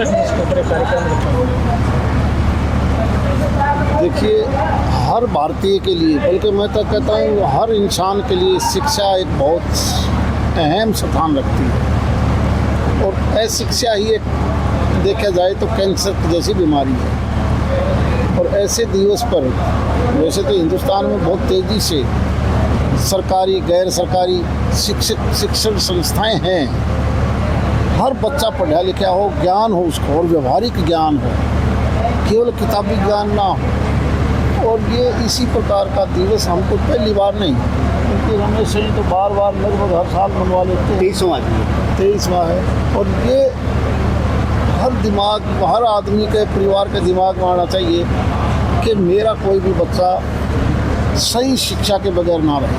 कार्यक्रम देखिए, हर भारतीय के लिए, बल्कि मैं तो कहता हूँ हर इंसान के लिए शिक्षा एक बहुत अहम स्थान रखती है। और अशिक्षा ही एक देखा जाए तो कैंसर जैसी बीमारी है। और ऐसे दिवस पर वैसे तो हिंदुस्तान में बहुत तेज़ी से सरकारी गैर सरकारी शिक्षण संस्थाएं हैं। हर बच्चा पढ़ा लिखा हो, ज्ञान हो उसको, और व्यवहारिक ज्ञान हो, केवल किताबी ज्ञान ना हो। और ये इसी प्रकार का दिवस हमको पहली बार नहीं, क्योंकि हमें से तो बार बार लगभग हर साल मनवा लेते हैं। 23वां है। और ये हर आदमी के परिवार के दिमाग में आना चाहिए कि मेरा कोई भी बच्चा सही शिक्षा के बगैर ना रहे।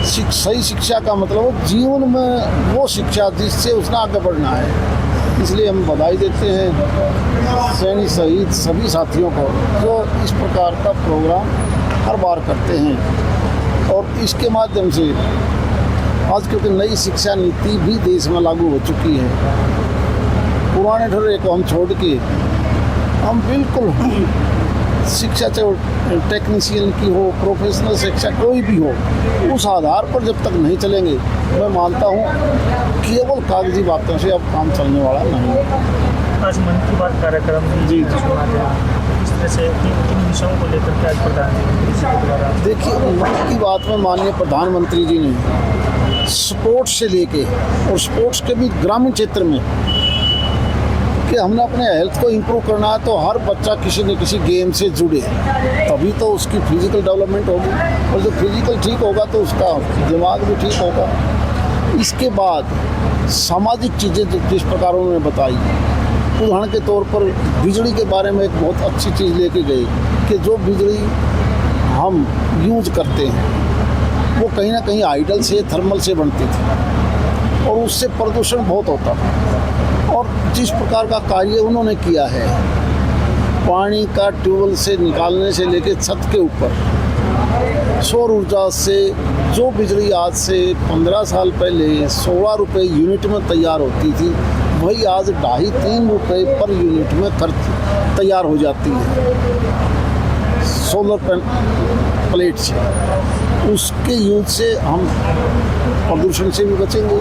सही शिक्षा का मतलब जीवन में वो शिक्षा जिससे उसने आगे बढ़ना है। इसलिए हम बधाई देते हैं सैनिक सहित सभी साथियों को जो इस प्रकार का प्रोग्राम हर बार करते हैं। और इसके माध्यम से आज क्योंकि नई शिक्षा नीति भी देश में लागू हो चुकी है। पुराने ढर्रे को हम छोड़ के हम बिल्कुल शिक्षा चाहे टेक्नीशियन की हो, प्रोफेशनल शिक्षा कोई भी हो, उस आधार पर जब तक नहीं चलेंगे, मैं मानता हूँ केवल कागजी बातों से अब काम चलने वाला नहीं। आज मन की बात कार्यक्रम जी सुना गया, इस तरह से किन विषयों को लेकर के आज प्रधानमंत्री जी के द्वारा? देखिए, मन की बात में माननीय प्रधानमंत्री जी ने स्पोर्ट्स से लेके और स्पोर्ट्स के भी ग्रामीण क्षेत्र में कि हमने अपने हेल्थ को इम्प्रूव करना है, तो हर बच्चा किसी न किसी गेम से जुड़े, तभी तो उसकी फिजिकल डेवलपमेंट होगी। और जब फिजिकल ठीक होगा तो उसका दिमाग भी ठीक होगा। इसके बाद सामाजिक चीज़ें जिस प्रकार उन्होंने बताई, उदाहरण के तौर पर बिजली के बारे में एक बहुत अच्छी चीज़ लेके गए कि जो बिजली हम यूज करते हैं वो कहीं ना कहीं हाइडल से, थर्मल से बनती थी और उससे प्रदूषण बहुत होता था। और जिस प्रकार का कार्य उन्होंने किया है, पानी का ट्यूबवेल से निकालने से लेकर छत के ऊपर सौर ऊर्जा से जो बिजली आज से 15 साल पहले 16 रुपये यूनिट में तैयार होती थी, वही आज 2.5-3 रुपये पर यूनिट में खर्च तैयार हो जाती है सोलर प्लेट से। उसके यूज से हम प्रदूषण से भी बचेंगे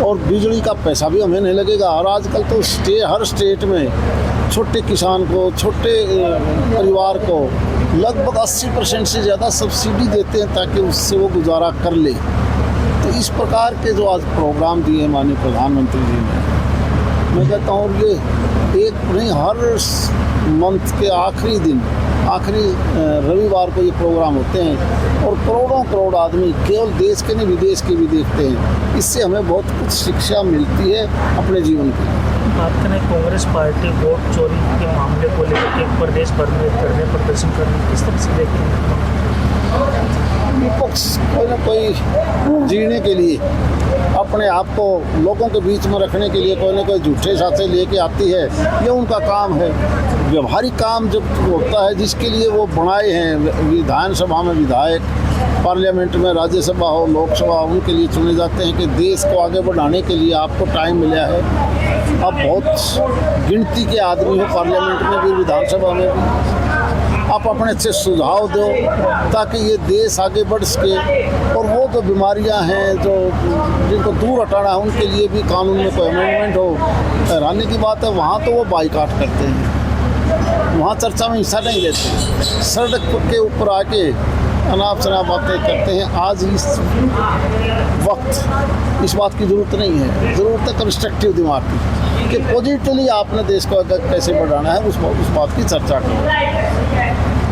और बिजली का पैसा भी हमें नहीं लगेगा। और आजकल तो हर स्टेट में छोटे किसान को, छोटे परिवार को लगभग 80% से ज़्यादा सब्सिडी देते हैं ताकि उससे वो गुजारा कर ले। तो इस प्रकार के जो आज प्रोग्राम दिए माननीय प्रधानमंत्री जी ने, मैं कहता हूँ ये एक नहीं, हर मंथ के आखिरी रविवार को ये प्रोग्राम होते हैं और करोड़ आदमी केवल देश के नहीं विदेश के भी देखते हैं। इससे हमें बहुत कुछ शिक्षा मिलती है अपने जीवन की। बात करें कांग्रेस पार्टी वोट चोरी के मामले को लेकर के प्रदेश भर में करने प्रदर्शन करने, किस तरह से देखते हैं? विपक्ष कोई ना कोई जीने के लिए, अपने आप को लोगों के बीच में रखने के लिए कोई ना कोई झूठे साथे लेके आती है। ये उनका काम है। व्यवहारिक काम जब होता है जिसके लिए वो बनाए हैं, विधानसभा में विधायक, पार्लियामेंट में राज्यसभा हो, लोकसभा, उनके लिए चुने जाते हैं कि देश को आगे बढ़ाने के लिए आपको टाइम मिला है। अब बहुत गिनती के आदमी हो पार्लियामेंट में भी, विधानसभा में भी, आप अपने अच्छे सुझाव दो ताकि ये देश आगे बढ़ सके। और वो जो बीमारियां हैं जो जिनको दूर हटाना है, उनके लिए भी कानून में कोई अमेंडमेंट हो। हैरानी की बात है, वहाँ तो वो बाइकाट करते हैं, वहाँ चर्चा में हिस्सा नहीं लेते, सड़क के ऊपर आके अनाप शनाप बातें करते हैं। आज इस वक्त इस बात की ज़रूरत नहीं है। ज़रूरत है कंस्ट्रक्टिव दिमाग की कि पॉजिटिवली आपने देश को कैसे बढ़ाना है, उस बात की चर्चा करें।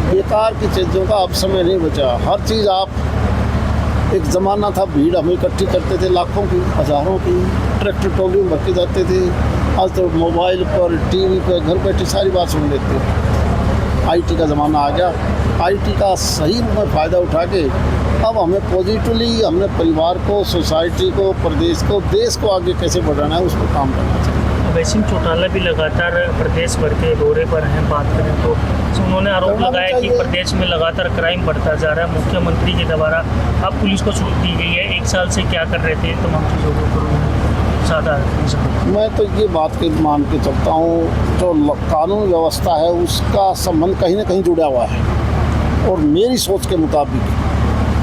बेकार की चीज़ों का अब समय नहीं बचा। हर चीज़ आप, एक ज़माना था भीड़ हम इकट्ठी करते थे, लाखों की, हज़ारों की, ट्रैक्टर ट्रॉली में भर के जाते थे। आज तो मोबाइल पर, टीवी पर घर बैठे सारी बात सुन लेते हैं। आईटी का ज़माना आ गया। आईटी का सही में फ़ायदा उठा के अब हमें पॉजिटिवली हमने परिवार को, सोसाइटी को, प्रदेश को, देश को आगे कैसे बढ़ाना है, उस पर काम करना चाहिए। अभय सिंह चौटाला भी लगातार प्रदेश भर के दौरे पर हैं। बात करें तो उन्होंने आरोप लगाया कि प्रदेश में लगातार क्राइम बढ़ता जा रहा है। मुख्यमंत्री के द्वारा अब पुलिस को छूट दी गई है। 1 साल से क्या कर रहे थे, तमाम चीज़ों को ज़्यादा है? मैं तो ये बात के मान के चलता हूँ, जो कानून व्यवस्था है उसका संबंध कहीं ना कहीं जुड़ा हुआ है। और मेरी सोच के मुताबिक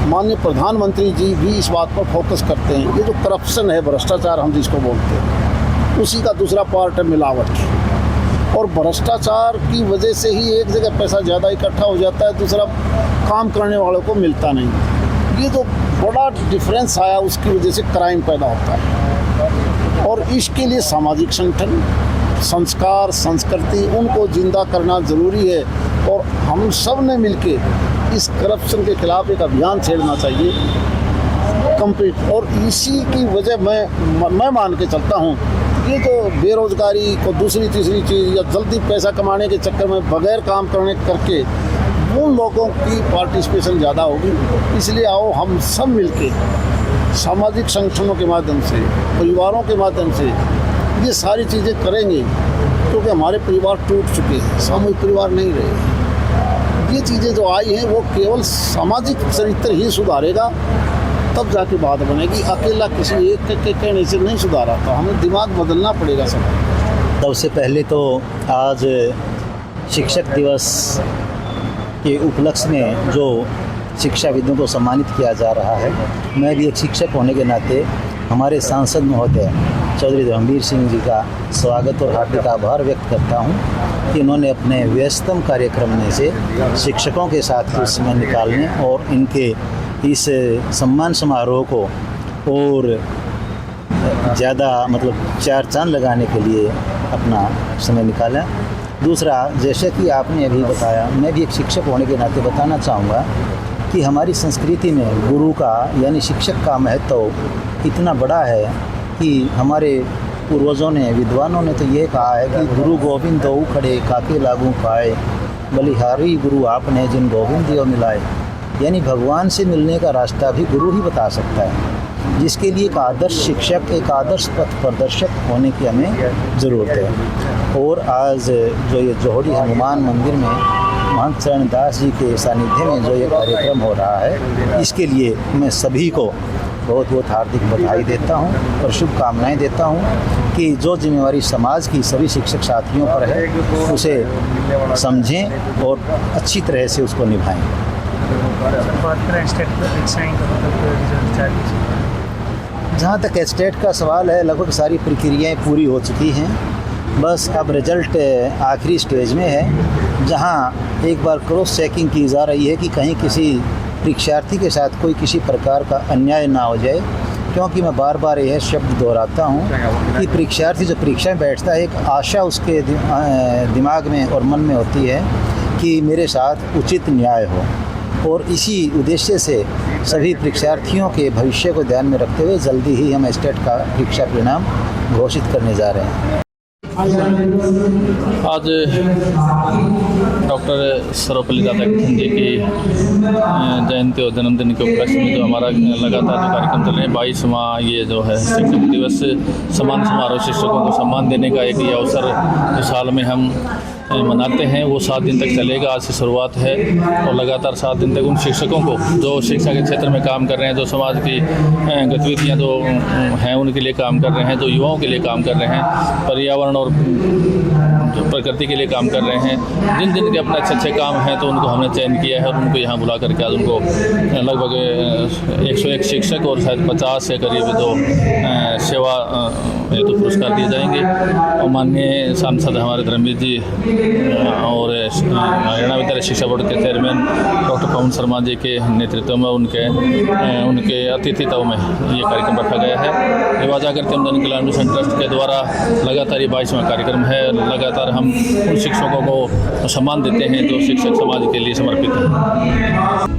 माननीय प्रधानमंत्री जी भी इस बात पर फोकस करते हैं। ये जो करप्शन है, भ्रष्टाचार हम जिसको बोलते हैं, उसी का दूसरा पार्ट है मिलावट। और भ्रष्टाचार की वजह से ही एक जगह पैसा ज़्यादा इकट्ठा हो जाता है, दूसरा काम करने वालों को मिलता नहीं। ये जो बड़ा डिफरेंस आया उसकी वजह से क्राइम पैदा होता है। और इसके लिए सामाजिक संगठन, संस्कार, संस्कृति उनको जिंदा करना ज़रूरी है। और हम सब ने मिलके इस करप्शन के खिलाफ एक अभियान छेड़ना चाहिए कंप्लीट। और इसी की वजह मैं मान के चलता हूँ, ये जो बेरोजगारी को दूसरी तीसरी चीज़ या जल्दी पैसा कमाने के चक्कर में बगैर काम करके उन लोगों की पार्टिसिपेशन ज़्यादा होगी। इसलिए आओ हम सब मिलके सामाजिक संगठनों के माध्यम से, परिवारों के माध्यम से ये सारी चीज़ें करेंगे, क्योंकि हमारे परिवार टूट चुके हैं, सामूहिक परिवार नहीं रहे। ये चीज़ें जो आई हैं वो केवल सामाजिक चरित्र ही सुधारेगा, तब जाके बात बनेगी। अकेला किसी एक के कहने से नहीं सुधारा, तो हमें दिमाग बदलना पड़ेगा सब। सबसे पहले तो आज शिक्षक दिवस के उपलक्ष्य में जो शिक्षाविदों को सम्मानित किया जा रहा है, मैं भी एक शिक्षक होने के नाते हमारे सांसद महोदय चौधरी धर्मवीर सिंह जी का स्वागत और हार्दिक आभार व्यक्त करता हूं कि इन्होंने अपने व्यस्तम कार्यक्रम में से शिक्षकों के साथ कुछ समय निकालने और इनके इस सम्मान समारोह को और ज़्यादा चार चांद लगाने के लिए अपना समय निकाला। दूसरा, जैसे कि आपने अभी बताया, मैं भी एक शिक्षक होने के नाते बताना चाहूँगा कि हमारी संस्कृति में गुरु का यानी शिक्षक का महत्व इतना बड़ा है कि हमारे पूर्वजों ने, विद्वानों ने तो ये कहा है कि गुरु गोविंद दो खड़े काके लागू पाए, बलिहारी गुरु आपने जिन गोविंद दियो मिलाए। यानी भगवान से मिलने का रास्ता भी गुरु ही बता सकता है, जिसके लिए एक आदर्श शिक्षक, एक आदर्श पथ प्रदर्शक होने की हमें ज़रूरत है। और आज जो ये जोहड़ी हनुमान मंदिर में महंत चरणदास जी के सानिध्य में जो ये कार्यक्रम हो रहा है, इसके लिए मैं सभी को बहुत बहुत हार्दिक बधाई देता हूं और शुभकामनाएं देता हूं कि जो जिम्मेवारी समाज की सभी शिक्षक साथियों पर है उसे समझें और अच्छी तरह से उसको निभाएं। बात करें स्टेट परीक्षाएं का रिजल्ट जारी, जहाँ तक स्टेट का सवाल है, लगभग सारी प्रक्रियाएं पूरी हो चुकी हैं। बस अब रिजल्ट आखिरी स्टेज में है, जहाँ एक बार क्रॉस चेकिंग की जा रही है कि कहीं किसी परीक्षार्थी के साथ कोई किसी प्रकार का अन्याय ना हो जाए। क्योंकि मैं बार बार यह शब्द दोहराता हूँ कि परीक्षार्थी जो परीक्षा में बैठता है, एक आशा उसके दिमाग में और मन में होती है कि मेरे साथ उचित न्याय हो। और इसी उद्देश्य से सभी परीक्षार्थियों के भविष्य को ध्यान में रखते हुए जल्दी ही हम स्टेट का परीक्षा परिणाम घोषित करने जा रहे हैं। आज डॉक्टर सर्वपल्ली राधाकृष्णन जी की जयंती और जन्मदिन के उपलक्ष्य में जो हमारा लगातार जो कार्यक्रम चल रहे हैं, 22वां ये जो है शिक्षक दिवस सम्मान समारोह, शिक्षकों को सम्मान देने का एक ये अवसर जो साल में हम मनाते हैं, वो 7 दिन तक चलेगा। आज से शुरुआत है और लगातार 7 दिन तक उन शिक्षकों को जो शिक्षा के क्षेत्र में काम कर रहे हैं, जो समाज की गतिविधियां जो हैं उनके लिए काम कर रहे हैं, जो युवाओं के लिए काम कर रहे हैं, पर्यावरण और प्रकृति के लिए काम कर रहे हैं, जिन जिन के अपने अच्छे काम हैं, तो उनको हमने चयन किया है और उनको यहाँ बुला करके आज उनको लगभग 101 शिक्षक और शायद 50 से करीब जो सेवा हेतु पुरस्कार दिए जाएंगे। और माननीय सांसद हमारे धर्मवीर जी और हरियाणा विद्यालय शिक्षा बोर्ड के चेयरमैन डॉक्टर पवन शर्मा जी के नेतृत्व में उनके अतिथित्व में ये कार्यक्रम रखा गया है। युवा जागृति जन कल्याण मिशन ट्रस्ट के द्वारा लगातार ये 22वां कार्यक्रम है। लगातार हम उन शिक्षकों को सम्मान देते हैं जो शिक्षक समाज के लिए समर्पित हैं।